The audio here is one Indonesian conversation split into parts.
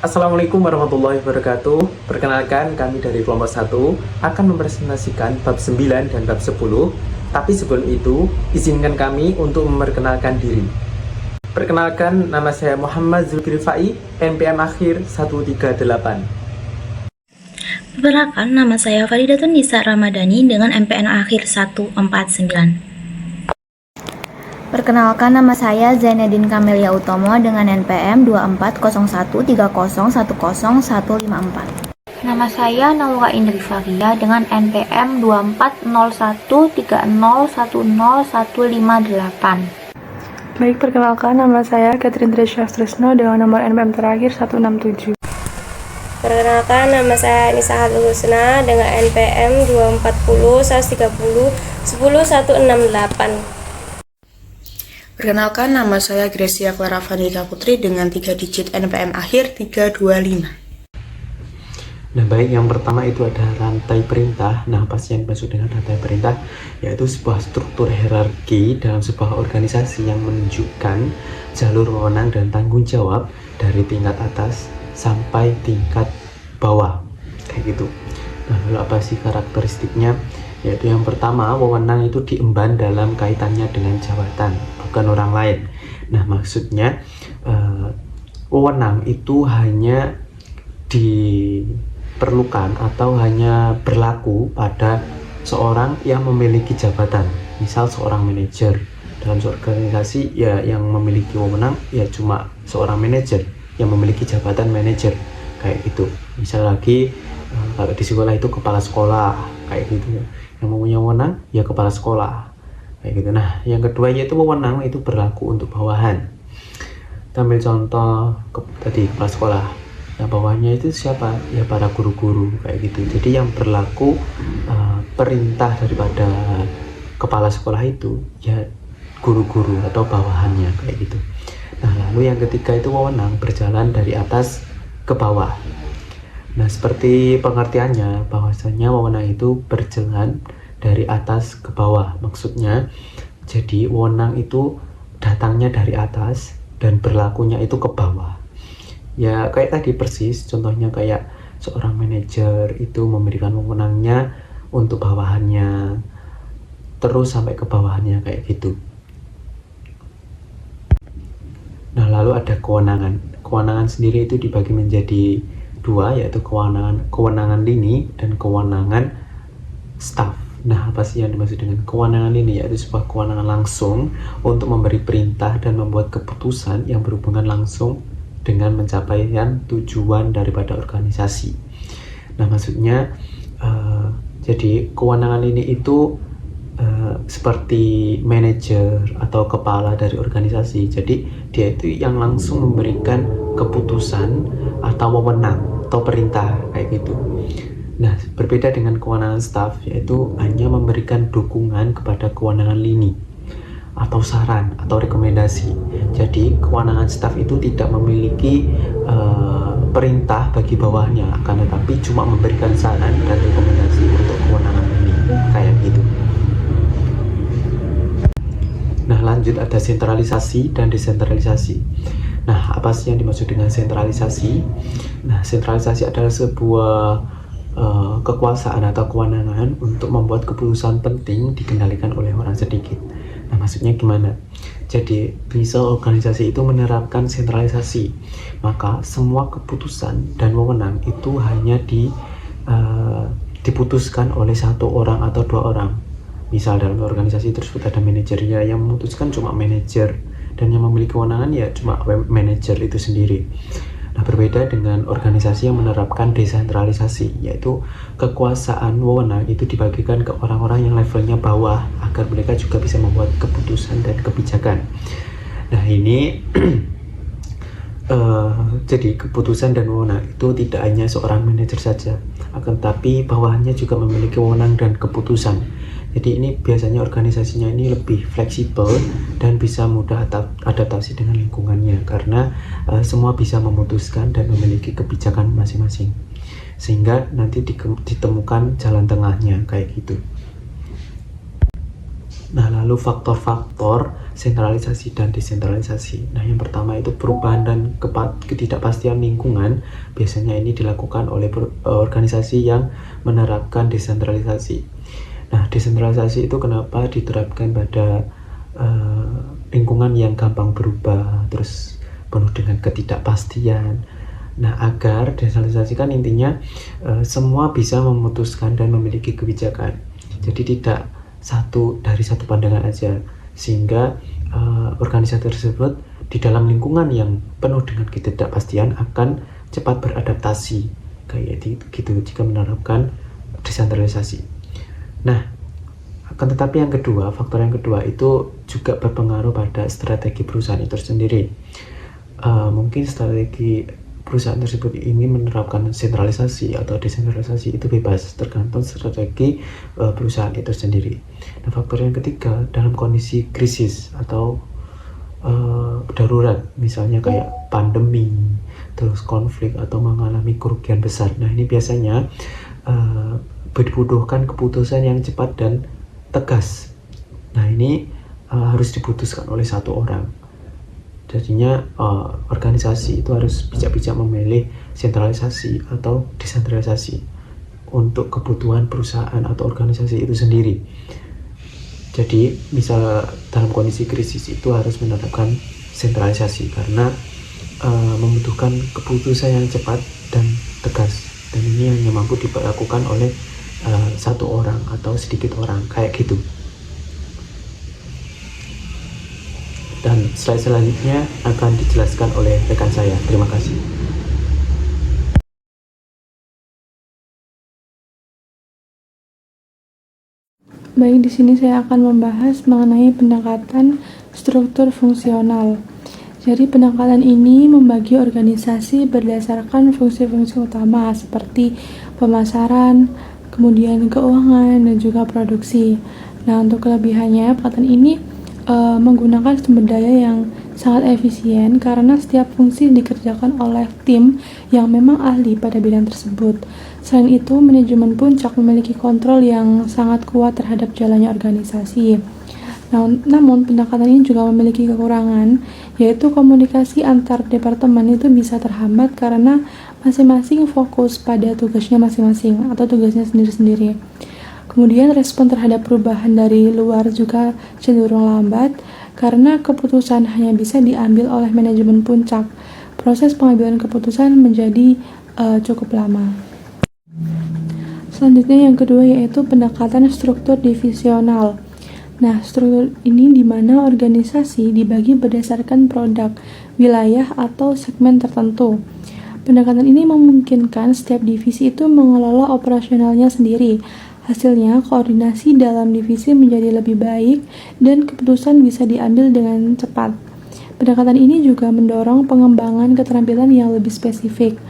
Assalamualaikum warahmatullahi wabarakatuh. Perkenalkan, kami dari kelompok 1 akan mempresentasikan bab 9 dan bab 10. Tapi sebelum itu, izinkan kami untuk memperkenalkan diri. Perkenalkan, nama saya Muhammad Zulkifli Fai, NPM akhir 138. Perkenalkan, nama saya Faridatun Nisa Ramadhani dengan MPN akhir 149. Perkenalkan, nama saya Zainuddin Kamelia Utomo dengan NPM 240130130154. Nama saya Naura Indri Faria dengan NPM 240130101058. Baik, perkenalkan, nama saya Catherine Tresya Tresno dengan nomor NPM terakhir 167. Perkenalkan, nama saya Nisa Hatul Husna dengan NPM 24013010168. Perkenalkan, nama saya Gracia Clara Vandika Putri dengan 3 digit NPM akhir 325. Nah, baik, yang pertama itu ada rantai perintah. Nah, apa sih yang dimaksud dengan rantai perintah? Yaitu sebuah struktur hierarki dalam sebuah organisasi yang menunjukkan jalur wewenang dan tanggung jawab dari tingkat atas sampai tingkat bawah, kayak gitu. Nah, lalu apa sih karakteristiknya? Yaitu yang pertama, wewenang itu diemban dalam kaitannya dengan jabatan, bukan orang lain. Nah, maksudnya wewenang itu hanya diperlukan atau hanya berlaku pada seorang yang memiliki jabatan. Misal seorang manajer dalam suatu organisasi, ya yang memiliki wewenang ya cuma seorang manajer yang memiliki jabatan manajer, kayak gitu. Misal lagi kalau di sekolah itu kepala sekolah, kayak gitu ya. Yang mempunyai wewenang ya kepala sekolah, kayak gitu. Nah, yang kedua yaitu wewenang itu berlaku untuk bawahan. Kita ambil contoh tadi kepala sekolah. Nah, bawahnya itu siapa? Ya para guru-guru, kayak gitu. Jadi yang berlaku perintah daripada kepala sekolah itu ya guru-guru atau bawahannya, kayak gitu. Nah, lalu yang ketiga itu wewenang berjalan dari atas ke bawah. Nah, seperti pengertiannya, bahwasanya wewenang itu berjalan dari atas ke bawah. Maksudnya, jadi wewenang itu datangnya dari atas dan berlakunya itu ke bawah. Ya, kayak tadi persis, contohnya kayak seorang manajer itu memberikan wewenangnya untuk bawahannya, terus sampai ke bawahnya, kayak gitu. Nah, lalu ada kewenangan. Kewenangan sendiri itu dibagi menjadi dua, yaitu kewenangan lini dan kewenangan staf. Nah, apa sih yang dimaksud dengan kewenangan lini? Yaitu sebuah kewenangan langsung untuk memberi perintah dan membuat keputusan yang berhubungan langsung dengan pencapaian tujuan daripada organisasi. Nah, maksudnya jadi kewenangan lini itu seperti manajer atau kepala dari organisasi. Jadi dia itu yang langsung memberikan keputusan atau wewenang atau perintah, kayak gitu. Nah, berbeda dengan kewenangan staf, yaitu hanya memberikan dukungan kepada kewenangan lini atau saran atau rekomendasi. Jadi kewenangan staf itu tidak memiliki perintah bagi bawahnya, akan tetapi cuma memberikan saran dan rekomendasi untuk kewenangan lini, kayak gitu. Nah, lanjut ada sentralisasi dan desentralisasi. Nah, apa sih yang dimaksud dengan sentralisasi? Nah, sentralisasi adalah sebuah kekuasaan atau kewenangan untuk membuat keputusan penting dikendalikan oleh orang sedikit. Nah, maksudnya gimana? Jadi, misal organisasi itu menerapkan sentralisasi, maka semua keputusan dan wewenang itu hanya diputuskan oleh satu orang atau dua orang. Misal dalam organisasi tersebut ada manajernya, yang memutuskan cuma manajer, dan yang memiliki kewenangan ya cuma manajer itu sendiri. Nah, berbeda dengan organisasi yang menerapkan desentralisasi, yaitu kekuasaan wewenang itu dibagikan ke orang-orang yang levelnya bawah agar mereka juga bisa membuat keputusan dan kebijakan. Nah, ini jadi keputusan dan wewenang itu tidak hanya seorang manajer saja, akan tapi bawahannya juga memiliki wewenang dan keputusan. Jadi ini biasanya organisasinya ini lebih fleksibel dan bisa mudah adaptasi dengan lingkungannya, karena semua bisa memutuskan dan memiliki kebijakan masing-masing, sehingga nanti ditemukan jalan tengahnya, kayak gitu. Nah, lalu faktor-faktor sentralisasi dan desentralisasi. Nah, yang pertama itu perubahan dan ketidakpastian lingkungan. Biasanya ini dilakukan oleh organisasi yang menerapkan desentralisasi. Nah, desentralisasi itu kenapa diterapkan pada lingkungan yang gampang berubah, terus penuh dengan ketidakpastian. Nah, agar desentralisasi kan intinya semua bisa memutuskan dan memiliki kebijakan. Jadi tidak dari satu pandangan aja, sehingga organisasi tersebut di dalam lingkungan yang penuh dengan ketidakpastian akan cepat beradaptasi kayak gitu jika menerapkan desentralisasi. Nah, akan tetapi faktor yang kedua itu juga berpengaruh pada strategi perusahaan itu sendiri. Mungkin strategi perusahaan tersebut ini menerapkan sentralisasi atau desentralisasi itu bebas, tergantung strategi perusahaan itu sendiri. Nah, faktor yang ketiga, dalam kondisi krisis atau darurat, misalnya kayak pandemi, terus konflik atau mengalami kerugian besar. Nah, ini biasanya dibutuhkan keputusan yang cepat dan tegas. Nah, ini harus diputuskan oleh satu orang. Jadinya organisasi itu harus bijak-bijak memilih sentralisasi atau desentralisasi untuk kebutuhan perusahaan atau organisasi itu sendiri. Jadi misal dalam kondisi krisis itu harus menerapkan sentralisasi karena membutuhkan keputusan yang cepat dan tegas, dan ini hanya mampu dilakukan oleh satu orang atau sedikit orang kayak gitu. Dan slide selanjutnya akan dijelaskan oleh rekan saya. Terima kasih. Baik, di sini saya akan membahas mengenai pendekatan struktur fungsional. Jadi pendekatan ini membagi organisasi berdasarkan fungsi-fungsi utama seperti pemasaran, kemudian keuangan, dan juga produksi. Nah, untuk kelebihannya, pendekatan ini menggunakan sumber daya yang sangat efisien karena setiap fungsi dikerjakan oleh tim yang memang ahli pada bidang tersebut. Selain itu, manajemen puncak memiliki kontrol yang sangat kuat terhadap jalannya organisasi. Namun, pendekatan ini juga memiliki kekurangan, yaitu komunikasi antar departemen itu bisa terhambat karena masing-masing fokus pada tugasnya masing-masing atau tugasnya sendiri-sendiri. Kemudian respon terhadap perubahan dari luar juga cenderung lambat karena keputusan hanya bisa diambil oleh manajemen puncak. Proses pengambilan keputusan menjadi cukup lama. Selanjutnya yang kedua yaitu pendekatan struktur divisional. Nah, struktur ini di mana organisasi dibagi berdasarkan produk, wilayah, atau segmen tertentu. Pendekatan ini memungkinkan setiap divisi itu mengelola operasionalnya sendiri. Hasilnya, koordinasi dalam divisi menjadi lebih baik dan keputusan bisa diambil dengan cepat. Pendekatan ini juga mendorong pengembangan keterampilan yang lebih spesifik.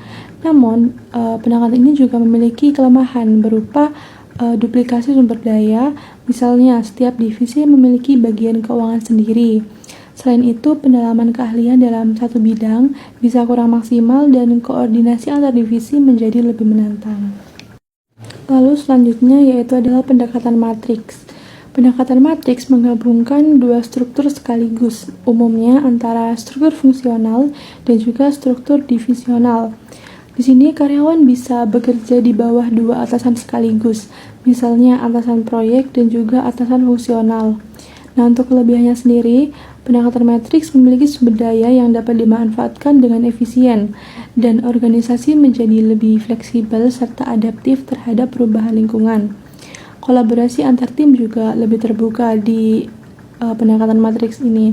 Namun, pendekatan ini juga memiliki kelemahan berupa duplikasi sumber daya, misalnya setiap divisi memiliki bagian keuangan sendiri. Selain itu, pendalaman keahlian dalam satu bidang bisa kurang maksimal dan koordinasi antar divisi menjadi lebih menantang. Lalu selanjutnya yaitu adalah pendekatan matriks. Pendekatan matriks menggabungkan dua struktur sekaligus, umumnya antara struktur fungsional dan juga struktur divisional. Di sini karyawan bisa bekerja di bawah dua atasan sekaligus, misalnya atasan proyek dan juga atasan fungsional. Nah, untuk kelebihannya sendiri, pendekatan matriks memiliki sumber daya yang dapat dimanfaatkan dengan efisien, dan organisasi menjadi lebih fleksibel serta adaptif terhadap perubahan lingkungan. Kolaborasi antar tim juga lebih terbuka di pendekatan matriks ini.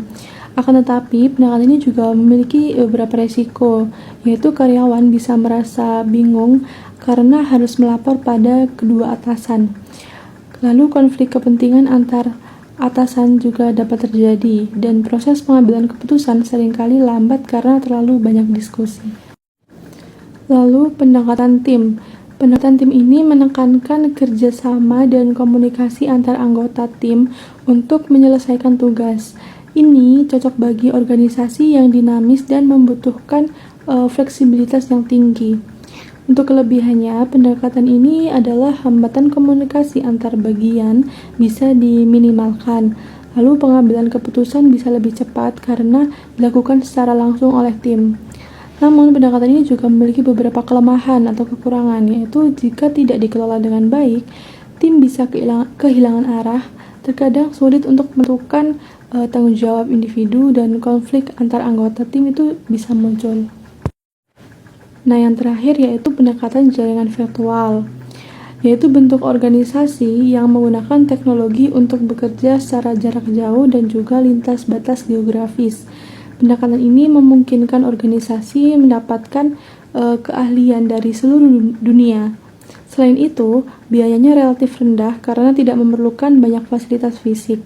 Akan tetapi, pendekatan ini juga memiliki beberapa resiko, yaitu karyawan bisa merasa bingung karena harus melapor pada kedua atasan. Lalu konflik kepentingan antar atasan juga dapat terjadi, dan proses pengambilan keputusan seringkali lambat karena terlalu banyak diskusi. Lalu pendekatan tim. Pendekatan tim ini menekankan kerjasama dan komunikasi antar anggota tim untuk menyelesaikan tugas. Ini cocok bagi organisasi yang dinamis dan membutuhkan fleksibilitas yang tinggi. Untuk kelebihannya, pendekatan ini adalah hambatan komunikasi antar bagian bisa diminimalkan. Lalu pengambilan keputusan bisa lebih cepat karena dilakukan secara langsung oleh tim. Namun, pendekatan ini juga memiliki beberapa kelemahan atau kekurangan, yaitu jika tidak dikelola dengan baik, tim bisa kehilangan arah, terkadang sulit untuk menentukan tanggung jawab individu, dan konflik antar anggota tim itu bisa muncul. Nah, yang terakhir yaitu pendekatan jaringan virtual, yaitu bentuk organisasi yang menggunakan teknologi untuk bekerja secara jarak jauh dan juga lintas batas geografis. Pendekatan ini memungkinkan organisasi mendapatkan keahlian dari seluruh dunia. Selain itu, biayanya relatif rendah karena tidak memerlukan banyak fasilitas fisik.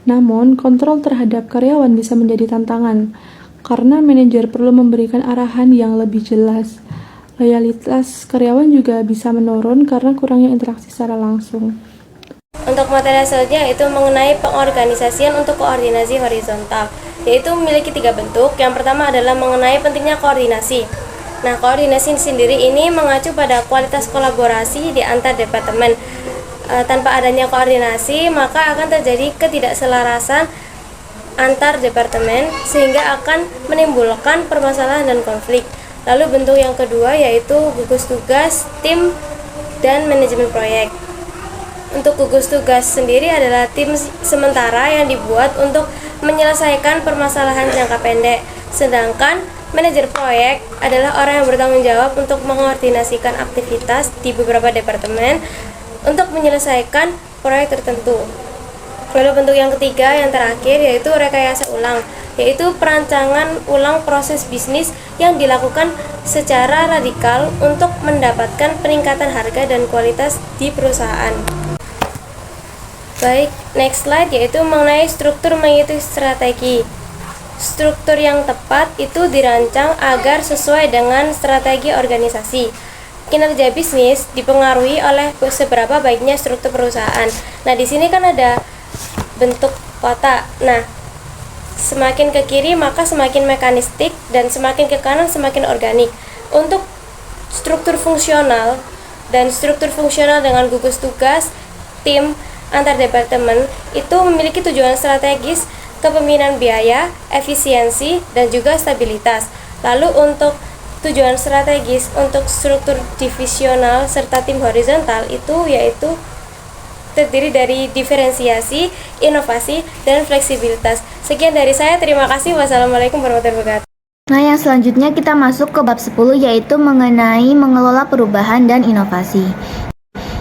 Namun, kontrol terhadap karyawan bisa menjadi tantangan, karena manajer perlu memberikan arahan yang lebih jelas. Loyalitas karyawan juga bisa menurun karena kurangnya interaksi secara langsung. Untuk materi selanjutnya yaitu mengenai pengorganisasian untuk koordinasi horizontal, yaitu memiliki 3 bentuk. Yang pertama adalah mengenai pentingnya koordinasi. Nah, koordinasi sendiri ini mengacu pada kualitas kolaborasi di antar departemen. Tanpa adanya koordinasi, maka akan terjadi ketidakselarasan antar departemen sehingga akan menimbulkan permasalahan dan konflik. Lalu bentuk yang kedua yaitu gugus tugas, tim, dan manajemen proyek. Untuk gugus tugas sendiri adalah tim sementara yang dibuat untuk menyelesaikan permasalahan jangka pendek, sedangkan manajer proyek adalah orang yang bertanggung jawab untuk mengkoordinasikan aktivitas di beberapa departemen untuk menyelesaikan proyek tertentu. Lalu bentuk yang ketiga yang terakhir yaitu rekayasa ulang, yaitu perancangan ulang proses bisnis yang dilakukan secara radikal untuk mendapatkan peningkatan harga dan kualitas di perusahaan. Baik, next slide yaitu mengenai struktur mengikuti strategi. Struktur yang tepat itu dirancang agar sesuai dengan strategi organisasi. Kinerja bisnis dipengaruhi oleh seberapa baiknya struktur perusahaan. Nah, di sini kan ada bentuk kotak. Nah, semakin ke kiri maka semakin mekanistik dan semakin ke kanan semakin organik. Untuk struktur fungsional dengan gugus tugas, tim, antar departemen itu memiliki tujuan strategis, kepemimpinan biaya, efisiensi, dan juga stabilitas. Lalu untuk tujuan strategis untuk struktur divisional serta tim horizontal itu yaitu terdiri dari diferensiasi, inovasi, dan fleksibilitas. Sekian dari saya, terima kasih. Wassalamualaikum warahmatullahi wabarakatuh. Nah, yang selanjutnya kita masuk ke bab 10 yaitu mengenai mengelola perubahan dan inovasi.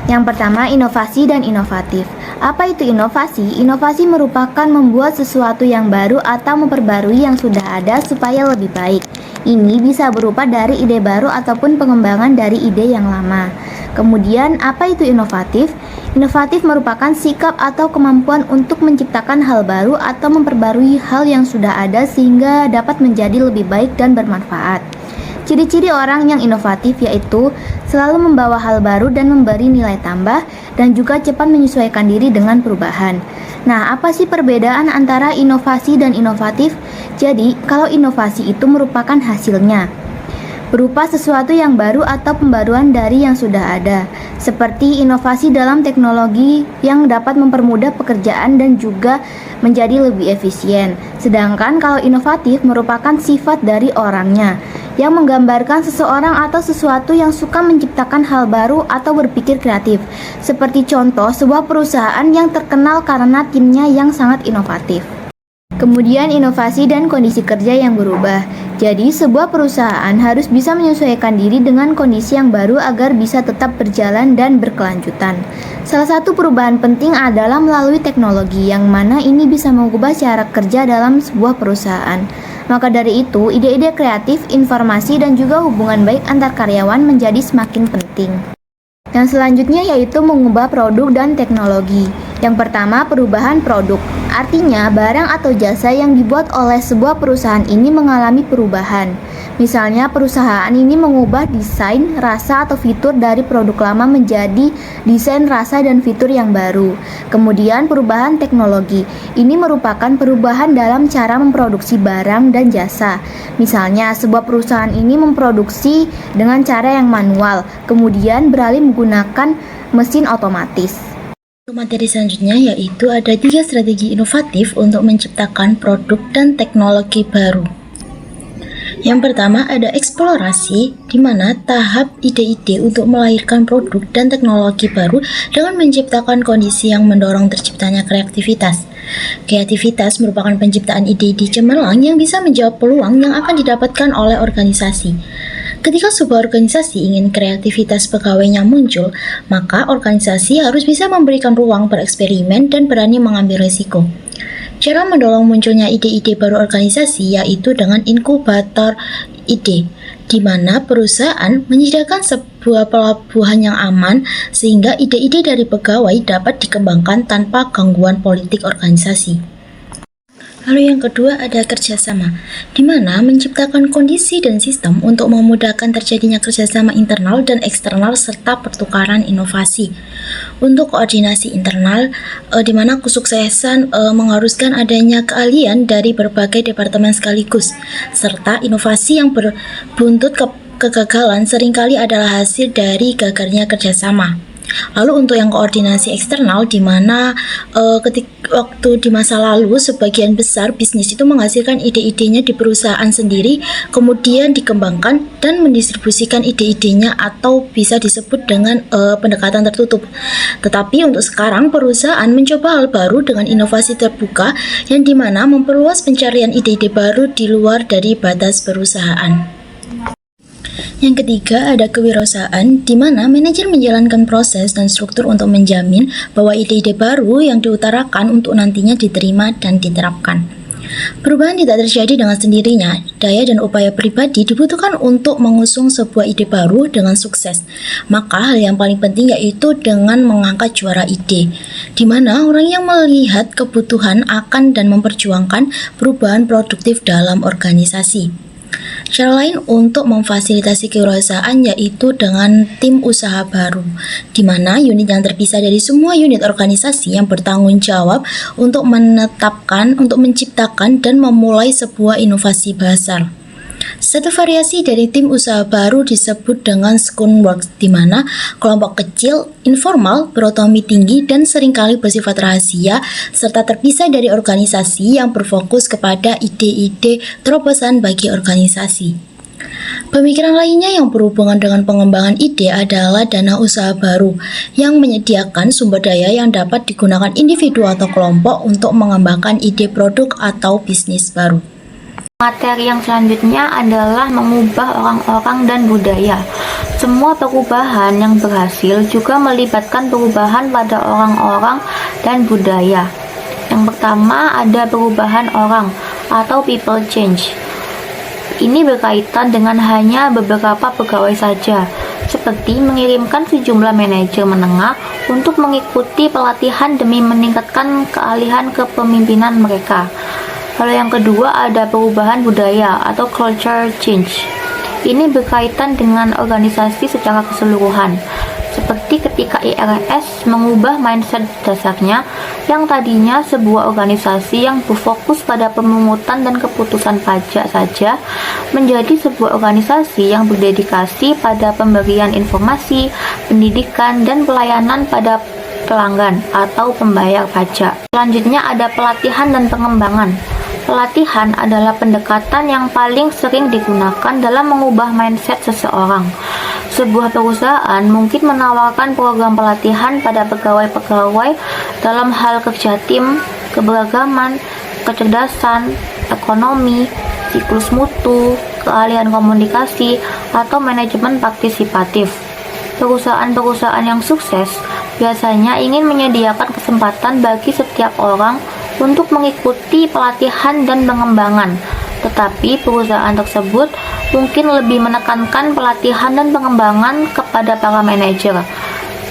Yang pertama, inovasi dan inovatif. Apa itu inovasi? Inovasi merupakan membuat sesuatu yang baru atau memperbarui yang sudah ada supaya lebih baik. Ini bisa berupa dari ide baru ataupun pengembangan dari ide yang lama. Kemudian, apa itu inovatif? Inovatif merupakan sikap atau kemampuan untuk menciptakan hal baru atau memperbarui hal yang sudah ada sehingga dapat menjadi lebih baik dan bermanfaat. Ciri-ciri orang yang inovatif yaitu selalu membawa hal baru dan memberi nilai tambah dan juga cepat menyesuaikan diri dengan perubahan. Nah, apa sih perbedaan antara inovasi dan inovatif? Jadi, kalau inovasi itu merupakan hasilnya berupa sesuatu yang baru atau pembaruan dari yang sudah ada, seperti inovasi dalam teknologi yang dapat mempermudah pekerjaan dan juga menjadi lebih efisien. Sedangkan kalau inovatif merupakan sifat dari orangnya, yang menggambarkan seseorang atau sesuatu yang suka menciptakan hal baru atau berpikir kreatif. Seperti contoh, sebuah perusahaan yang terkenal karena timnya yang sangat inovatif. Kemudian inovasi dan kondisi kerja yang berubah. Jadi sebuah perusahaan harus bisa menyesuaikan diri dengan kondisi yang baru agar bisa tetap berjalan dan berkelanjutan. Salah satu perubahan penting adalah melalui teknologi, yang mana ini bisa mengubah cara kerja dalam sebuah perusahaan. Maka dari itu, ide-ide kreatif, informasi, dan juga hubungan baik antar karyawan menjadi semakin penting. Yang selanjutnya yaitu mengubah produk dan teknologi. Yang pertama, perubahan produk. Artinya, barang atau jasa yang dibuat oleh sebuah perusahaan ini mengalami perubahan. Misalnya, perusahaan ini mengubah desain, rasa, atau fitur dari produk lama menjadi desain, rasa, dan fitur yang baru. Kemudian, perubahan teknologi. Ini merupakan perubahan dalam cara memproduksi barang dan jasa. Misalnya, sebuah perusahaan ini memproduksi dengan cara yang manual, kemudian beralih menggunakan mesin otomatis. Materi selanjutnya yaitu ada 3 strategi inovatif untuk menciptakan produk dan teknologi baru. Yang pertama ada eksplorasi, di mana tahap ide-ide untuk melahirkan produk dan teknologi baru dengan menciptakan kondisi yang mendorong terciptanya kreativitas. Kreativitas merupakan penciptaan ide-ide cemerlang yang bisa menjawab peluang yang akan didapatkan oleh organisasi. Ketika sebuah organisasi ingin kreativitas pegawainya muncul, maka organisasi harus bisa memberikan ruang bereksperimen dan berani mengambil risiko. Cara mendorong munculnya ide-ide baru organisasi yaitu dengan inkubator ide, di mana perusahaan menyediakan sebuah pelabuhan yang aman sehingga ide-ide dari pegawai dapat dikembangkan tanpa gangguan politik organisasi. Lalu yang kedua ada kerjasama, di mana menciptakan kondisi dan sistem untuk memudahkan terjadinya kerjasama internal dan eksternal serta pertukaran inovasi. Untuk koordinasi internal, di mana kesuksesan mengharuskan adanya keahlian dari berbagai departemen sekaligus, serta inovasi yang berbuntut kegagalan seringkali adalah hasil dari gagalnya kerjasama. Lalu untuk yang koordinasi eksternal, di mana waktu di masa lalu sebagian besar bisnis itu menghasilkan ide-idenya di perusahaan sendiri, kemudian dikembangkan dan mendistribusikan ide-idenya atau bisa disebut dengan pendekatan tertutup. Tetapi untuk sekarang perusahaan mencoba hal baru dengan inovasi terbuka yang dimana memperluas pencarian ide-ide baru di luar dari batas perusahaan. Yang ketiga ada kewirausahaan, di mana manajer menjalankan proses dan struktur untuk menjamin bahwa ide-ide baru yang diutarakan untuk nantinya diterima dan diterapkan. Perubahan tidak terjadi dengan sendirinya. Daya dan upaya pribadi dibutuhkan untuk mengusung sebuah ide baru dengan sukses. Maka hal yang paling penting yaitu dengan mengangkat juara ide, di mana orang yang melihat kebutuhan akan dan memperjuangkan perubahan produktif dalam organisasi. Cara lain untuk memfasilitasi kewirausahaan yaitu dengan tim usaha baru, di mana unit yang terpisah dari semua unit organisasi yang bertanggung jawab untuk menciptakan dan memulai sebuah inovasi besar. Satu variasi dari tim usaha baru disebut dengan Skunkworks, di mana kelompok kecil, informal, berotonomi tinggi, dan seringkali bersifat rahasia, serta terpisah dari organisasi yang berfokus kepada ide-ide terobosan bagi organisasi. Pemikiran lainnya yang berhubungan dengan pengembangan ide adalah dana usaha baru, yang menyediakan sumber daya yang dapat digunakan individu atau kelompok untuk mengembangkan ide produk atau bisnis baru. Materi yang selanjutnya adalah mengubah orang-orang dan budaya. Semua perubahan yang berhasil juga melibatkan perubahan pada orang-orang dan budaya. Yang pertama ada perubahan orang atau people change. Ini berkaitan dengan hanya beberapa pegawai saja, seperti mengirimkan sejumlah manajer menengah untuk mengikuti pelatihan demi meningkatkan keahlian kepemimpinan mereka. Lalu yang kedua ada perubahan budaya atau culture change. Ini berkaitan dengan organisasi secara keseluruhan, seperti ketika IRS mengubah mindset dasarnya yang tadinya sebuah organisasi yang berfokus pada pemungutan dan keputusan pajak saja menjadi sebuah organisasi yang berdedikasi pada pemberian informasi, pendidikan, dan pelayanan pada pelanggan atau pembayar pajak. Selanjutnya ada pelatihan dan pengembangan. Pelatihan adalah pendekatan yang paling sering digunakan dalam mengubah mindset seseorang. Sebuah perusahaan mungkin menawarkan program pelatihan pada pegawai-pegawai dalam hal kerja tim, keberagaman, kecerdasan, ekonomi, siklus mutu, keahlian komunikasi, atau manajemen partisipatif. Perusahaan-perusahaan yang sukses biasanya ingin menyediakan kesempatan bagi setiap orang untuk mengikuti pelatihan dan pengembangan, tetapi perusahaan tersebut mungkin lebih menekankan pelatihan dan pengembangan kepada para manajer.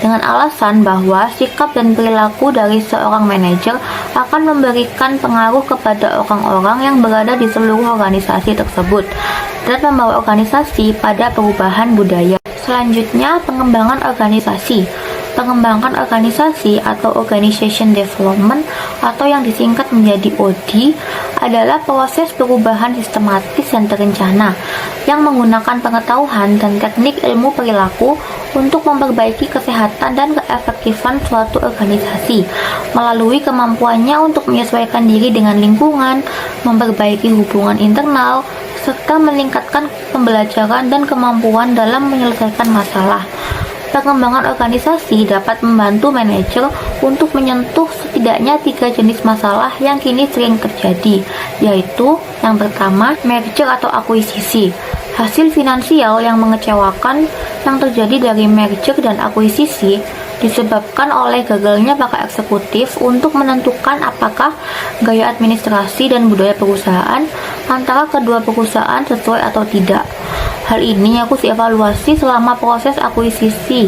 dengan alasan bahwa sikap dan perilaku dari seorang manajer akan memberikan pengaruh kepada orang-orang yang berada di seluruh organisasi tersebut dan membawa organisasi pada perubahan budaya. Selanjutnya, pengembangan organisasi. Pengembangan organisasi atau Organization Development atau yang disingkat menjadi OD adalah proses perubahan sistematis dan terencana yang menggunakan pengetahuan dan teknik ilmu perilaku untuk memperbaiki kesehatan dan keefektifan suatu organisasi melalui kemampuannya untuk menyesuaikan diri dengan lingkungan, memperbaiki hubungan internal, serta meningkatkan pembelajaran dan kemampuan dalam menyelesaikan masalah. Pengembangan organisasi dapat membantu manajer untuk menyentuh setidaknya 3 jenis masalah yang kini sering terjadi, yaitu yang pertama, merger atau akuisisi. Hasil finansial yang mengecewakan yang terjadi dari merger dan akuisisi disebabkan oleh gagalnya para eksekutif untuk menentukan apakah gaya administrasi dan budaya perusahaan antara kedua perusahaan sesuai atau tidak. Hal ini harus dievaluasi selama proses akuisisi,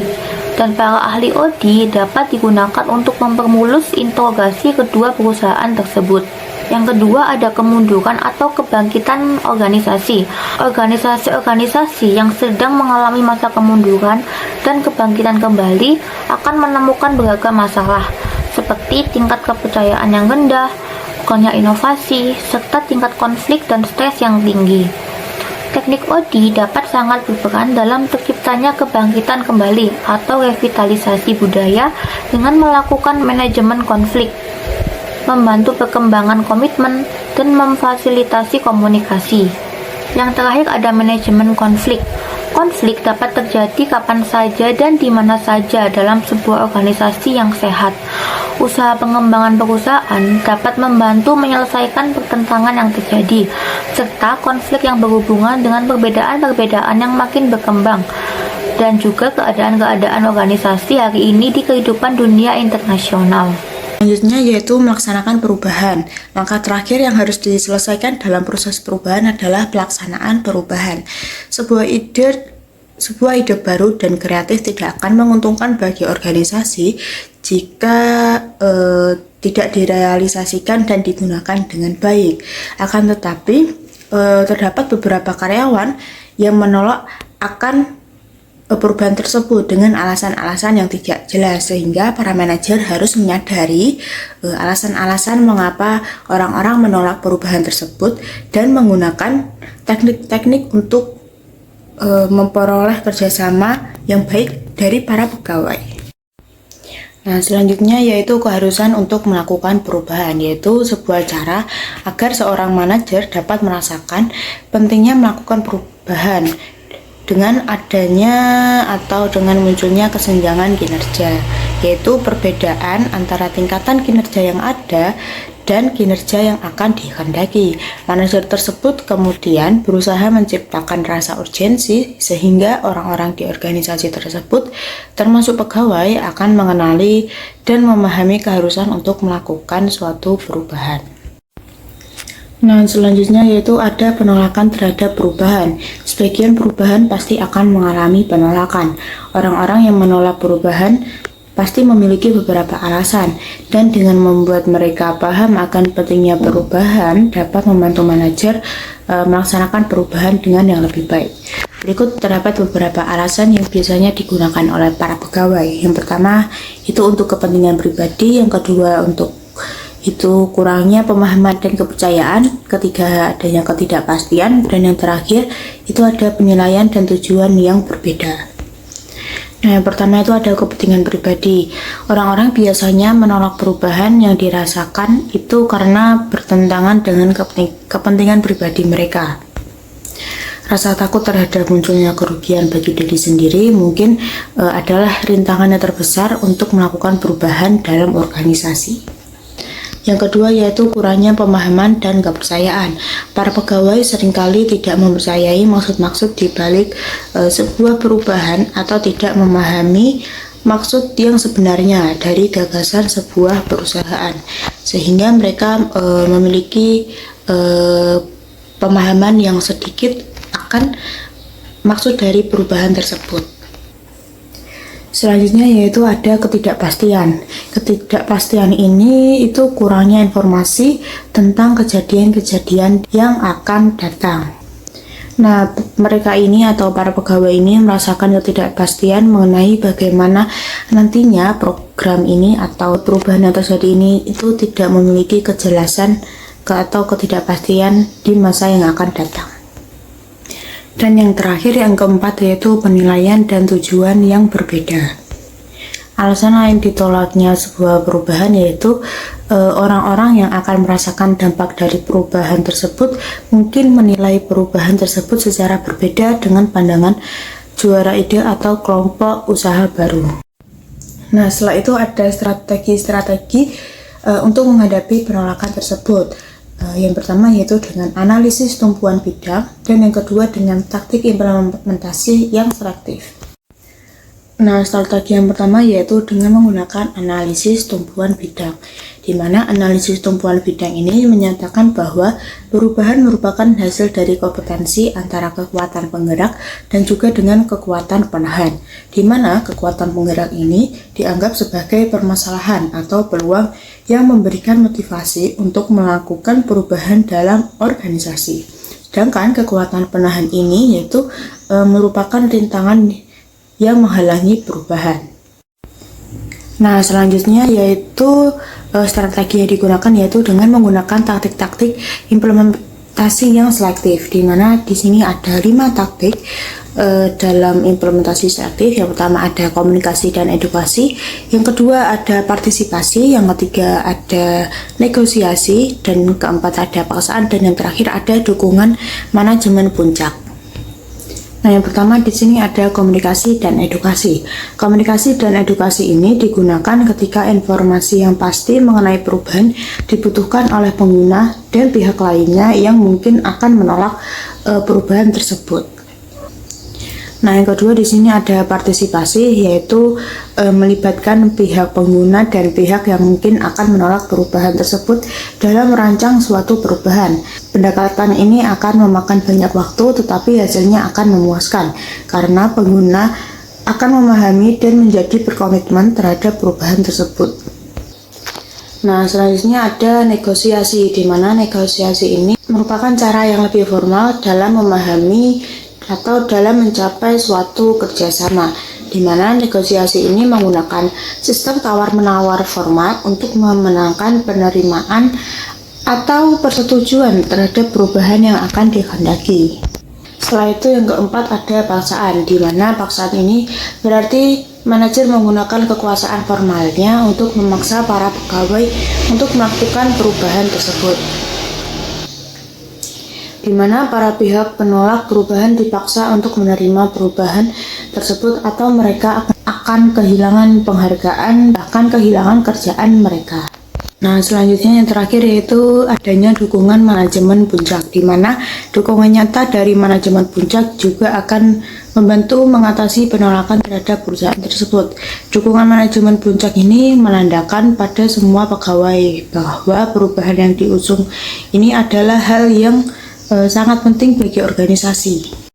dan para ahli OD dapat digunakan untuk mempermulus interogasi kedua perusahaan tersebut. Yang kedua ada kemunduran atau kebangkitan organisasi. Organisasi-organisasi yang sedang mengalami masa kemunduran dan kebangkitan kembali akan menemukan beragam masalah, seperti tingkat kepercayaan yang rendah, kurangnya inovasi, serta tingkat konflik dan stres yang tinggi. Teknik OD dapat sangat berperan dalam terciptanya kebangkitan kembali atau revitalisasi budaya dengan melakukan manajemen konflik, membantu perkembangan komitmen, dan memfasilitasi komunikasi. Yang terakhir ada manajemen konflik. Konflik dapat terjadi kapan saja dan di mana saja dalam sebuah organisasi yang sehat. Usaha pengembangan perusahaan dapat membantu menyelesaikan pertentangan yang terjadi, serta konflik yang berhubungan dengan perbedaan-perbedaan yang makin berkembang, dan juga keadaan-keadaan organisasi hari ini di kehidupan dunia internasional. Selanjutnya yaitu melaksanakan perubahan. Langkah terakhir yang harus diselesaikan dalam proses perubahan adalah pelaksanaan perubahan. Sebuah ide baru dan kreatif tidak akan menguntungkan bagi organisasi jika tidak direalisasikan dan digunakan dengan baik. Akan tetapi terdapat beberapa karyawan yang menolak akan perubahan tersebut dengan alasan-alasan yang tidak jelas, sehingga para manajer harus menyadari alasan-alasan mengapa orang-orang menolak perubahan tersebut dan menggunakan teknik-teknik untuk memperoleh kerjasama yang baik dari para pegawai. Nah, selanjutnya yaitu keharusan untuk melakukan perubahan, yaitu sebuah cara agar seorang manajer dapat merasakan pentingnya melakukan perubahan dengan adanya atau dengan munculnya kesenjangan kinerja, yaitu perbedaan antara tingkatan kinerja yang ada dan kinerja yang akan dikehendaki. Manajer tersebut kemudian berusaha menciptakan rasa urgensi sehingga orang-orang di organisasi tersebut, termasuk pegawai, akan mengenali dan memahami keharusan untuk melakukan suatu perubahan. Nah, selanjutnya yaitu ada penolakan terhadap perubahan. Sebagian perubahan pasti akan mengalami penolakan. Orang-orang yang menolak perubahan pasti memiliki beberapa alasan, dan dengan membuat mereka paham akan pentingnya perubahan dapat membantu manajer melaksanakan perubahan dengan yang lebih baik. Berikut terdapat beberapa alasan yang biasanya digunakan oleh para pegawai. Yang pertama itu untuk kepentingan pribadi, yang kedua untuk itu kurangnya pemahaman dan kepercayaan, ketiga adanya ketidakpastian, dan yang terakhir itu ada penilaian dan tujuan yang berbeda. Nah, yang pertama itu ada kepentingan pribadi. Orang-orang biasanya menolak perubahan yang dirasakan itu karena bertentangan dengan kepentingan pribadi mereka. Rasa takut terhadap munculnya kerugian bagi diri sendiri mungkin adalah rintangan yang terbesar untuk melakukan perubahan dalam organisasi. Yang kedua yaitu kurangnya pemahaman dan kepercayaan. Para pegawai seringkali tidak mempercayai maksud-maksud di balik sebuah perubahan atau tidak memahami maksud yang sebenarnya dari gagasan sebuah perusahaan, sehingga mereka memiliki pemahaman yang sedikit akan maksud dari perubahan tersebut. Selanjutnya yaitu ada ketidakpastian. Ketidakpastian ini itu kurangnya informasi tentang kejadian-kejadian yang akan datang. Nah, mereka ini atau para pegawai ini merasakan ketidakpastian mengenai bagaimana nantinya program ini atau perubahan yang terjadi ini itu tidak memiliki kejelasan atau ketidakpastian di masa yang akan datang. Dan yang terakhir, yang keempat, yaitu penilaian dan tujuan yang berbeda. Alasan lain ditolaknya sebuah perubahan yaitu orang-orang yang akan merasakan dampak dari perubahan tersebut mungkin menilai perubahan tersebut secara berbeda dengan pandangan juara ide atau kelompok usaha baru. Nah, setelah itu ada strategi-strategi untuk menghadapi penolakan tersebut. Yang pertama yaitu dengan analisis tumpuan bidang, dan yang kedua dengan taktik implementasi yang selektif. Nah, strategi yang pertama yaitu dengan menggunakan analisis tumpuan bidang, di mana analisis tumpuan bidang ini menyatakan bahwa perubahan merupakan hasil dari kompetensi antara kekuatan penggerak dan juga dengan kekuatan penahan, di mana kekuatan penggerak ini dianggap sebagai permasalahan atau peluang yang memberikan motivasi untuk melakukan perubahan dalam organisasi. Sedangkan kekuatan penahan ini yaitu merupakan rintangan yang menghalangi perubahan. Nah, selanjutnya yaitu strategi yang digunakan yaitu dengan menggunakan taktik-taktik implementasi yang selektif, di mana di sini ada 5 taktik dalam implementasi selektif. Yang pertama ada komunikasi dan edukasi, yang kedua ada partisipasi, yang ketiga ada negosiasi, dan keempat ada paksaan, dan yang terakhir ada dukungan manajemen puncak. Nah, yang pertama di sini ada komunikasi dan edukasi. Komunikasi dan edukasi ini digunakan ketika informasi yang pasti mengenai perubahan dibutuhkan oleh pengguna dan pihak lainnya yang mungkin akan menolak perubahan tersebut. Nah, yang kedua di sini ada partisipasi, yaitu melibatkan pihak pengguna dan pihak yang mungkin akan menolak perubahan tersebut dalam merancang suatu perubahan. Pendekatan ini akan memakan banyak waktu, tetapi hasilnya akan memuaskan karena pengguna akan memahami dan menjadi berkomitmen terhadap perubahan tersebut. Nah, selanjutnya ada negosiasi, di mana negosiasi ini merupakan cara yang lebih formal dalam memahami atau dalam mencapai suatu kerjasama, di mana negosiasi ini menggunakan sistem tawar-menawar formal untuk memenangkan penerimaan atau persetujuan terhadap perubahan yang akan dikehendaki. Setelah itu yang keempat ada paksaan, di mana paksaan ini berarti manajer menggunakan kekuasaan formalnya untuk memaksa para pegawai untuk melakukan perubahan tersebut, di mana para pihak penolak perubahan dipaksa untuk menerima perubahan tersebut atau mereka akan kehilangan penghargaan, bahkan kehilangan kerjaan mereka. Nah, selanjutnya yang terakhir yaitu adanya dukungan manajemen puncak, di mana dukungan nyata dari manajemen puncak juga akan membantu mengatasi penolakan terhadap perusahaan tersebut. Dukungan manajemen puncak ini menandakan pada semua pegawai bahwa perubahan yang diusung ini adalah hal yang sangat penting bagi organisasi.